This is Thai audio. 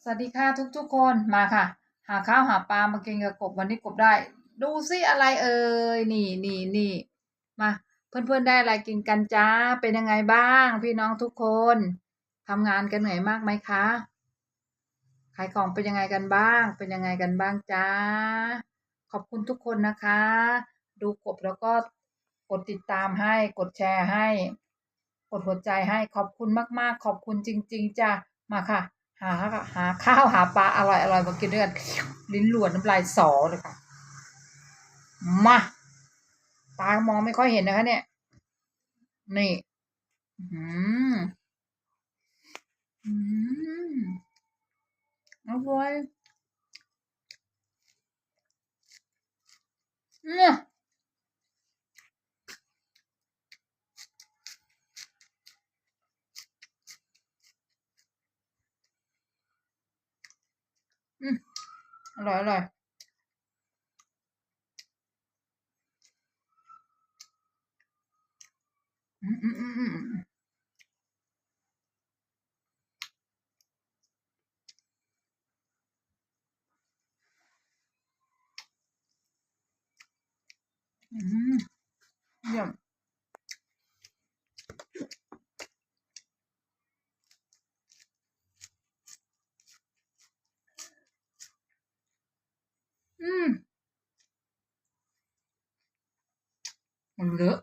สวัสดีค่ะทุกคนมาค่ะหาข้าวหาปลามากินกับกบวันนี้กบได้ดูซิอะไรเอ่ยนี่มาเพื่อนๆได้อะไรกินกันจ้าเป็นยังไงบ้างพี่น้องทุกคนทำงานกันเหนื่อยมากไหมคะขายของเป็นยังไงกันบ้างเป็นยังไงกันบ้างจ้าขอบคุณทุกคนนะคะดูกบแล้วก็กดติดตามให้กดแชร์ให้กดหัวใจให้ขอบคุณมากๆขอบคุณจริงๆจ้ะมาค่ะ หาหาข้าวหาปลาอร่อยๆมากินด้วยกันลิ้นหลวนน้ำลายสอเลยค่ะมาตามองไม่ค่อยเห็นนะคะเนี่ยนี่อืมอืมอร่อยเนี่ยอืมอร่อยอืมอืมเยี่ยมอืมมันเลอะ